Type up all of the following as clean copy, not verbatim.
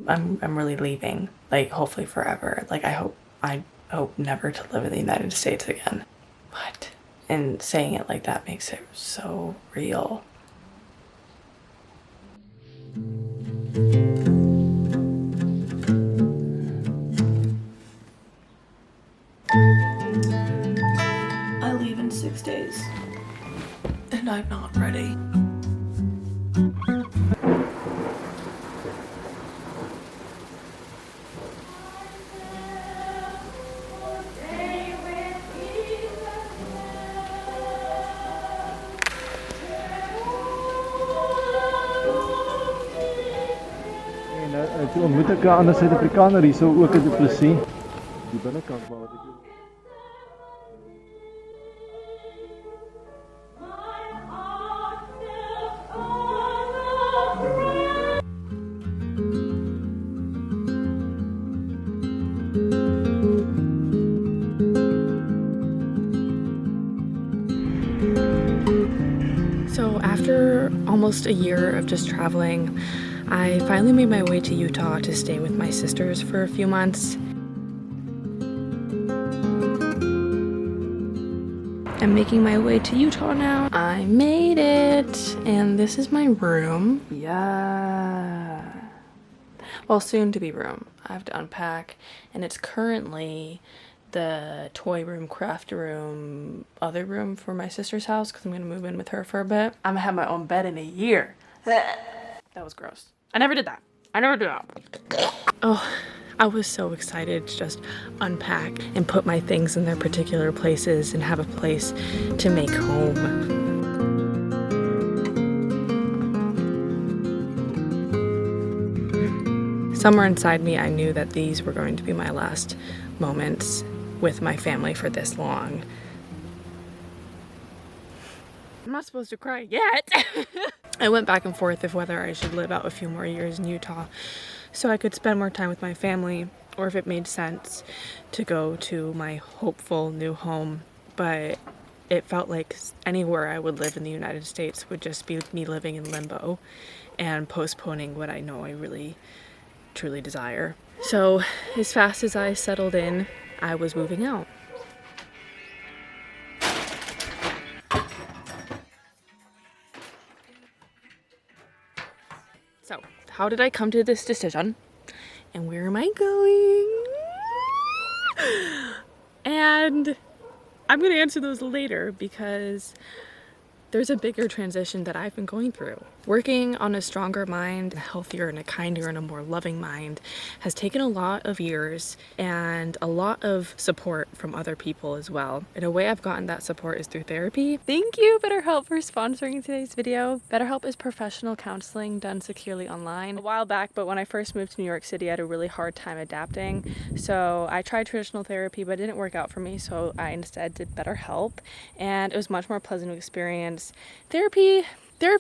I'm really leaving, like hopefully forever. Like I hope never to live in the United States again. But, and saying it like that makes it so real. I leave in 6 days, and I'm not ready. Toe ontmoet ek 'n ander Suid-Afrikaner hierso ook in die Plessis. Die binnekant maar wat ek So after almost a year of just traveling, I finally made my way to Utah to stay with my sisters for a few months. I'm making my way to Utah now. I made it, and this is my room. Yeah. Well, soon to be room. I have to unpack, and it's currently the toy room, craft room, other room for my sister's house because I'm gonna move in with her for a bit. I'm gonna have my own bed in a year. That was gross. I never did that. I never did that. Oh, I was so excited to just unpack and put my things in their particular places and have a place to make home. Somewhere inside me, I knew that these were going to be my last moments with my family for this long. I'm not supposed to cry yet. I went back and forth of whether I should live out a few more years in Utah so I could spend more time with my family, or if it made sense to go to my hopeful new home. But it felt like anywhere I would live in the United States would just be me living in limbo and postponing what I know I really truly desire. So as fast as I settled in, I was moving out. So, how did I come to this decision? And where am I going? And I'm going to answer those later because there's a bigger transition that I've been going through. Working on a stronger mind, a healthier and a kinder and a more loving mind has taken a lot of years and a lot of support from other people as well. And a way I've gotten that support is through therapy. Thank you, BetterHelp, for sponsoring today's video. BetterHelp is professional counseling done securely online. A while back, but when I first moved to New York City, I had a really hard time adapting. So I tried traditional therapy, but it didn't work out for me. So I instead did BetterHelp, and it was much more pleasant experience. Therapy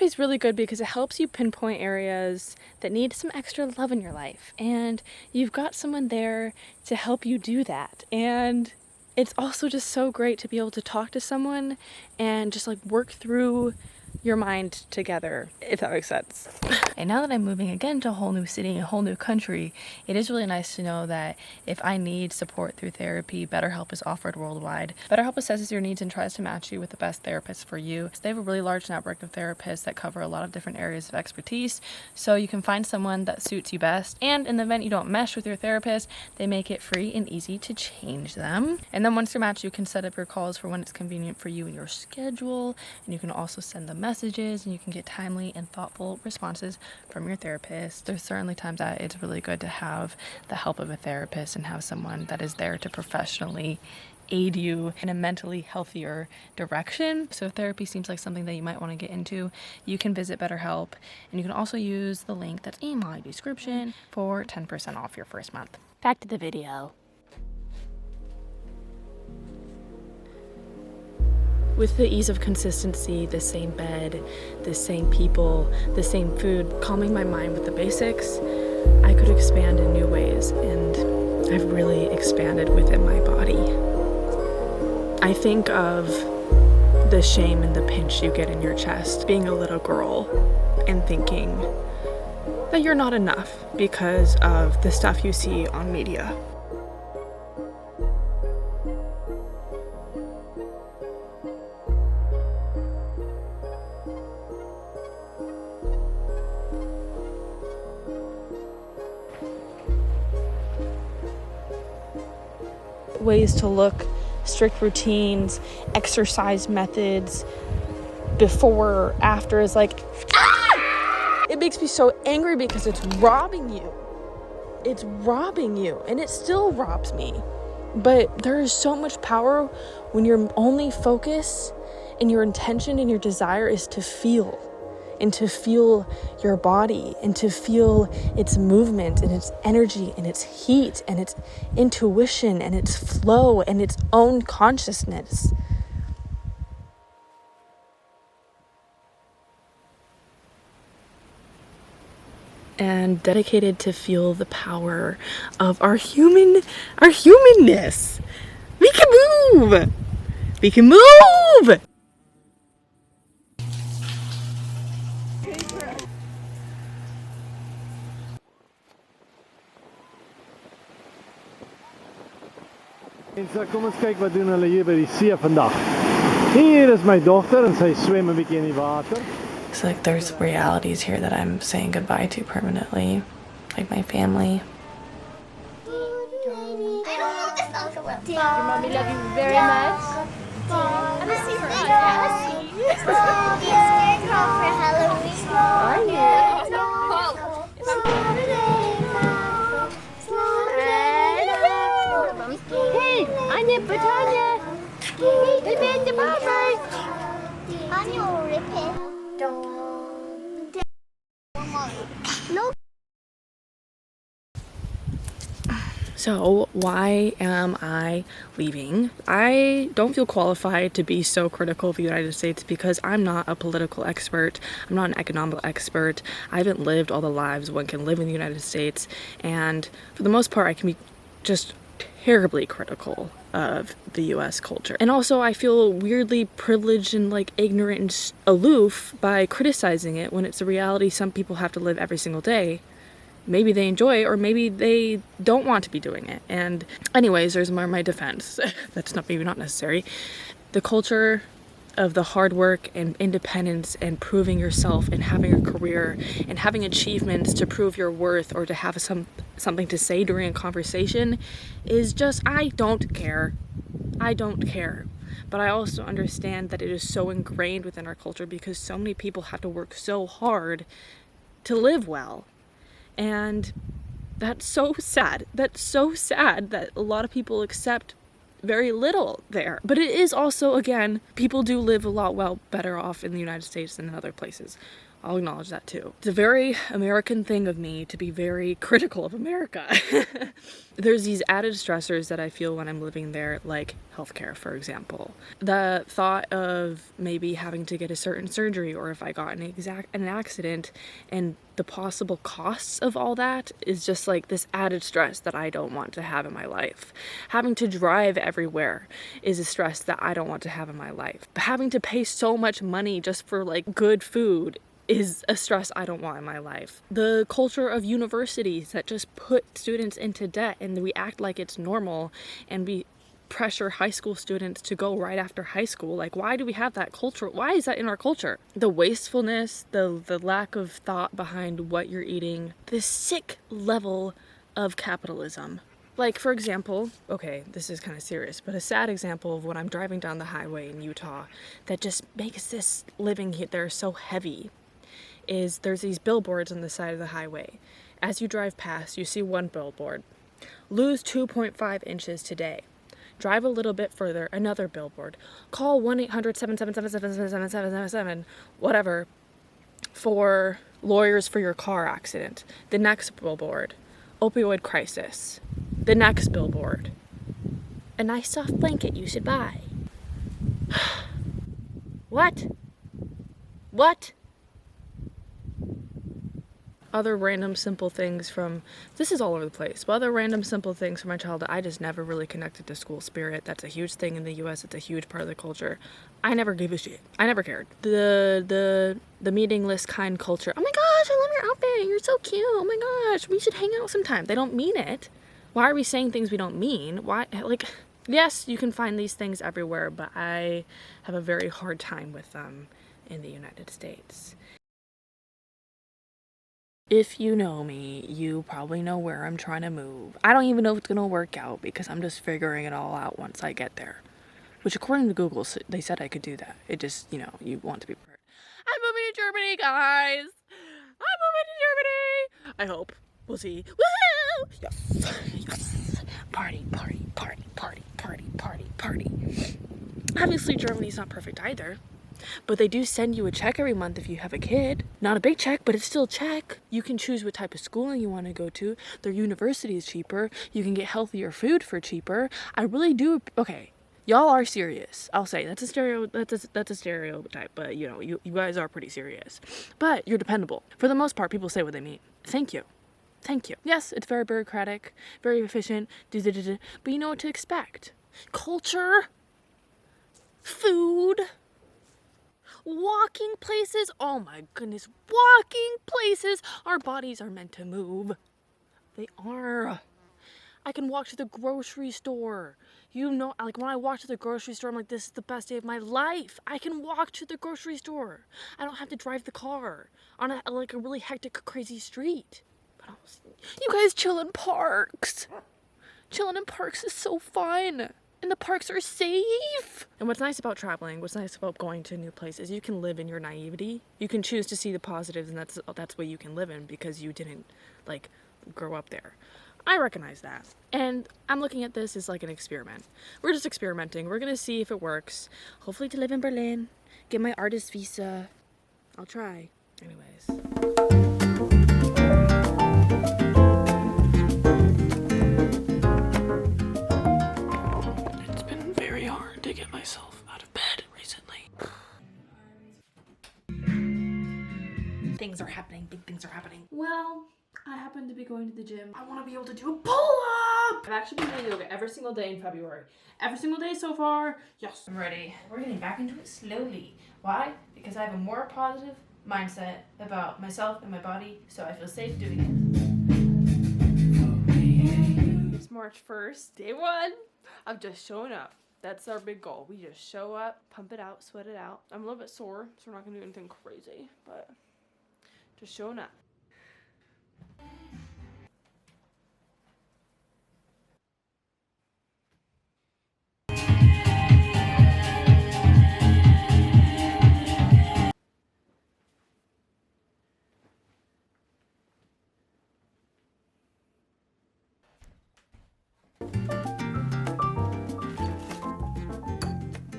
is really good because it helps you pinpoint areas that need some extra love in your life, and you've got someone there to help you do that. And it's also just so great to be able to talk to someone and just like work through your mind together, if that makes sense. And now that I'm moving again to a whole new city, a whole new country, it is really nice to know that if I need support through therapy, BetterHelp is offered worldwide. BetterHelp assesses your needs and tries to match you with the best therapist for you. So they have a really large network of therapists that cover a lot of different areas of expertise, so you can find someone that suits you best. And in the event you don't mesh with your therapist, they make it free and easy to change them. And then once you're matched, you can set up your calls for when it's convenient for you and your schedule, and you can also send them messages, and you can get timely and thoughtful responses from your therapist. There's certainly times that it's really good to have the help of a therapist and have someone that is there to professionally aid you in a mentally healthier direction. So if therapy seems like something that you might want to get into, you can visit BetterHelp, and you can also use the link that's in my description for 10% off your first month. Back to the video. With the ease of consistency, the same bed, the same people, the same food, calming my mind with the basics, I could expand in new ways, and I've really expanded within my body. I think of the shame and the pinch you get in your chest being a little girl and thinking, that you're not enough because of the stuff you see on media. Ways to look, strict routines, exercise methods, before, after is like, ah! It makes me so angry because it's robbing you. It's robbing you, and it still robs me. But there is so much power when your only focus and your intention and your desire is to feel. And to feel your body, and to feel its movement and its energy and its heat and its intuition and its flow and its own consciousness. And dedicated to feel the power of our humanness. We can move! We can move! Mense, kom ons kyk wat doen hulle hier by die see vandag. Hier is my dogter en sy swem 'n bietjie in die water. It's like there's realities here that I'm saying goodbye to permanently, like my family. I don't know the song so well. Your mommy love you very much. I'm a see her. It's scarecrow for Halloween. Are you? Hey, Anya, Batanya. Hey, man, the bye-bye. Anya, rip it. No. So why am I leaving? I don't feel qualified to be so critical of the United States because I'm not a political expert. I'm not an economic expert. I haven't lived all the lives one can live in the United States. And for the most part, I can be just terribly critical of the US culture. And also I feel weirdly privileged and like ignorant and aloof by criticizing it when it's a reality some people have to live every single day. Maybe they enjoy, or maybe they don't want to be doing it. And anyways, there's my defense. That's maybe not necessary. The culture of the hard work and independence and proving yourself and having a career and having achievements to prove your worth or to have something to say during a conversation is just, I don't care. I don't care. But I also understand that it is so ingrained within our culture because so many people have to work so hard to live well. And that's so sad. That's so sad that a lot of people accept very little there. But it is also, again, people do live a lot better off in the United States than in other places. I'll acknowledge that too. It's a very American thing of me to be very critical of America. There's these added stressors that I feel when I'm living there, like healthcare, for example. The thought of maybe having to get a certain surgery, or if I got an accident, and the possible costs of all that is just like this added stress that I don't want to have in my life. Having to drive everywhere is a stress that I don't want to have in my life. Having to pay so much money just for like good food is a stress I don't want in my life. The culture of universities that just put students into debt and we act like it's normal, and we pressure high school students to go right after high school. Like, why do we have that culture? Why is that in our culture? The wastefulness, the lack of thought behind what you're eating, this sick level of capitalism. Like, for example, okay, this is kind of serious, but a sad example of when I'm driving down the highway in Utah that just makes this living here there so heavy is there's these billboards on the side of the highway. As you drive past, you see one billboard. Lose 2.5 inches today. Drive a little bit further, another billboard. Call 1-800-777-7777, whatever, for lawyers for your car accident. The next billboard, opioid crisis. The next billboard, a nice soft blanket you should buy. What? What? Other random simple things from, this is all over the place, but other random simple things from my childhood. I just never really connected to school spirit. That's a huge thing in the US. It's a huge part of the culture. I never gave a shit. I never cared. The meaningless kind culture. Oh my god, gosh, I love your outfit. You're so cute. Oh my gosh, we should hang out sometime. They don't mean it. Why are we saying things we don't mean? Why, like, yes, you can find these things everywhere, but I have a very hard time with them in the United States. If you know me, you probably know where I'm trying to move. I don't even know if it's gonna work out because I'm just figuring it all out once I get there. Which, according to Google, they said I could do that. It just, you know, you want to be prepared. I'm moving to Germany, guys! I'm moving to Germany! I hope. We'll see. Woohoo! Yes! Yes! Party, party, party, party, party, party, party. Obviously, Germany's not perfect either. But they do send you a check every month if you have a kid. Not a big check, but it's still a check. You can choose what type of schooling you want to go to. Their university is cheaper. You can get healthier food for cheaper. I really do. Okay, y'all are serious. I'll say that's a stereotype, but you know, you guys are pretty serious. But you're dependable. For the most part, people say what they mean. Thank you. Thank you. Yes, it's very bureaucratic, very efficient, but you know what to expect. Culture, food, walking places. Oh my goodness, walking places. Our bodies are meant to move. They are. I can walk to the grocery store. You know, like when I walk to the grocery store, I'm like, this is the best day of my life. I can walk to the grocery store. I don't have to drive the car on a really hectic, crazy street. But you guys chill in parks. Chilling in parks is so fun. And the parks are safe. And what's nice about traveling, what's nice about going to new places, you can live in your naivety. You can choose to see the positives, and that's what you can live in because you didn't like grow up there. I recognize that. And I'm looking at this as like an experiment. We're just experimenting. We're gonna see if it works. Hopefully to live in Berlin, get my artist visa. I'll try. Anyways. To get myself out of bed recently. Things are happening, big things are happening. Well, I happen to be going to the gym. I want to be able to do a pull-up! I've actually been doing yoga every single day in February. Every single day so far. Yes, I'm ready. We're getting back into it slowly. Why? Because I have a more positive mindset about myself and my body, so I feel safe doing it. It's March 1st, day 1 of just showing up. That's our big goal. We just show up, pump it out, sweat it out. I'm a little bit sore, so we're not gonna do anything crazy, but just showing up.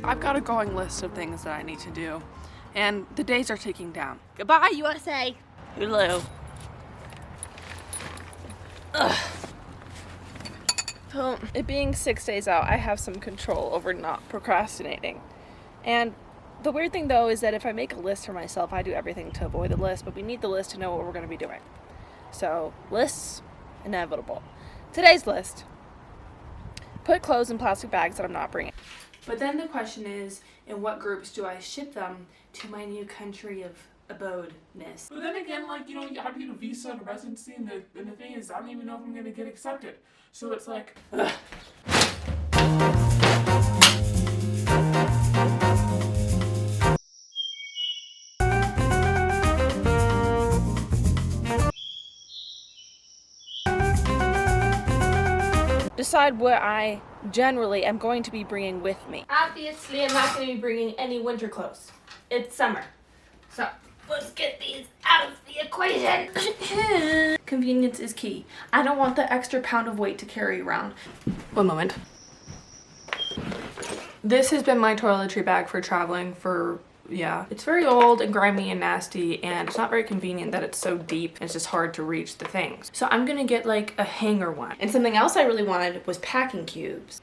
I've got a going list of things that I need to do, and the days are ticking down. Goodbye, USA. Hello. Ugh. So, it being 6 days out, I have some control over not procrastinating. And the weird thing, though, is that if I make a list for myself, I do everything to avoid the list, but we need the list to know what we're going to be doing. So, lists, inevitable. Today's list. Put clothes in plastic bags that I'm not bringing. But then the question is, in what groups do I ship them to my new country of abode-ness? But then again, like, you know, you have to get a visa and a residency, and the thing is, I don't even know if I'm going to get accepted. So it's like, ugh. Decide what I generally am going to be bringing with me. Obviously, I'm not going to be bringing any winter clothes. It's summer. So, let's get these out of the equation. Convenience is key. I don't want the extra pound of weight to carry around. One moment. This has been my toiletry bag for traveling for, yeah. It's very old and grimy and nasty, and it's not very convenient that it's so deep. It's just hard to reach the things. So I'm gonna get like a hanger one. And something else I really wanted was packing cubes.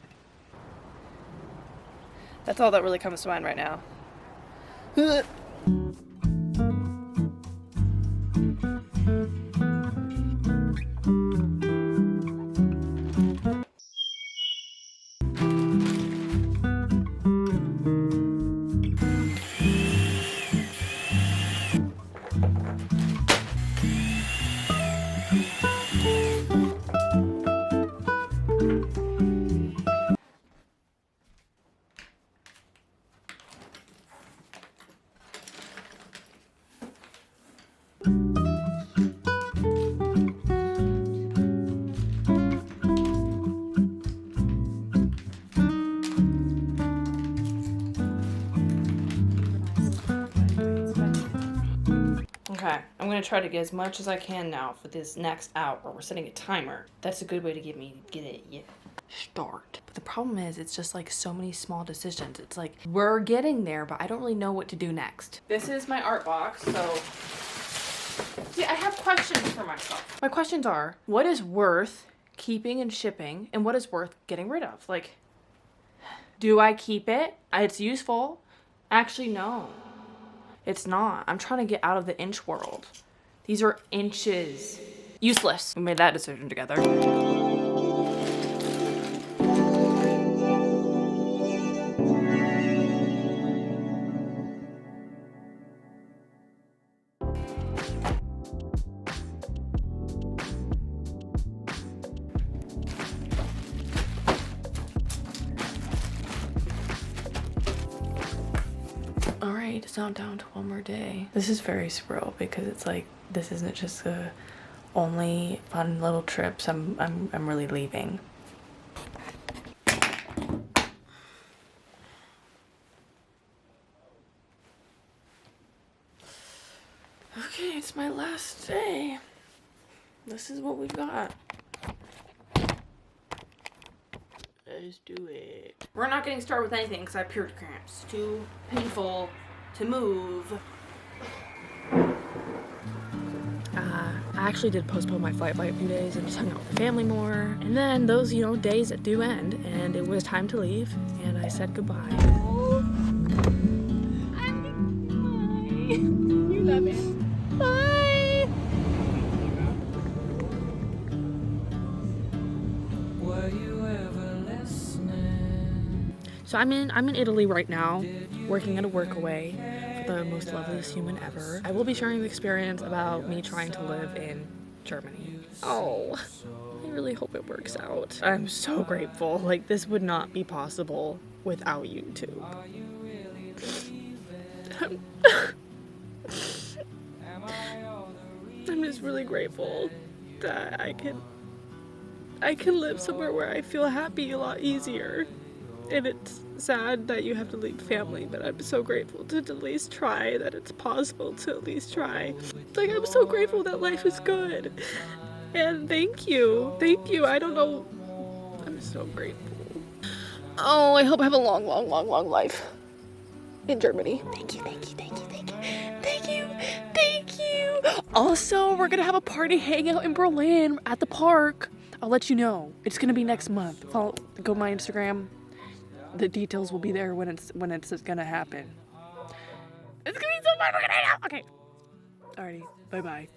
That's all that really comes to mind right now. gonna try to get as much as I can now for this next hour. We're setting a timer. That's a good way to get it start. But the problem is, it's just like so many small decisions. It's like we're getting there, but I don't really know what to do next. This is my art box, so see, I have questions for myself. My questions are, what is worth keeping and shipping, and what is worth getting rid of? Like, do I keep it? It's useful. Actually, no. It's not. I'm trying to get out of the inch world. These are inches. Useless. We made that decision together. Alright, it's now down to one more day. This is very surreal because it's like, this isn't just the only fun little trips. I'm really leaving. Okay, it's my last day. This is what we've got. Let's do it. We're not getting started with anything because I have period cramps. Too painful to move. I actually did postpone my flight by a few days and just hung out with the family more. And then those, days that do end, and it was time to leave, and I said goodbye. You love it. Bye. Were you ever listening? So I'm in Italy right now, working at a workaway for the most loveliest human ever. I will be sharing the experience about me trying to live in Germany. Oh, I really hope it works out. I'm so grateful. Like, this would not be possible without YouTube. I'm just really grateful that I can live somewhere where I feel happy a lot easier. And it's sad that you have to leave family, but I'm so grateful to at least try, that it's possible to at least try. Like, I'm so grateful that life is good. And thank you. Thank you. I don't know. I'm so grateful. Oh, I hope I have a long, long, long, long life in Germany. Thank you, thank you, thank you, thank you. Thank you, thank you. Also, we're gonna have a party hangout in Berlin at the park. I'll let you know. It's gonna be next month. Go to my Instagram. The details will be there when it's gonna happen. It's gonna be so fun. We're gonna hang out. Okay. Alrighty. Bye bye.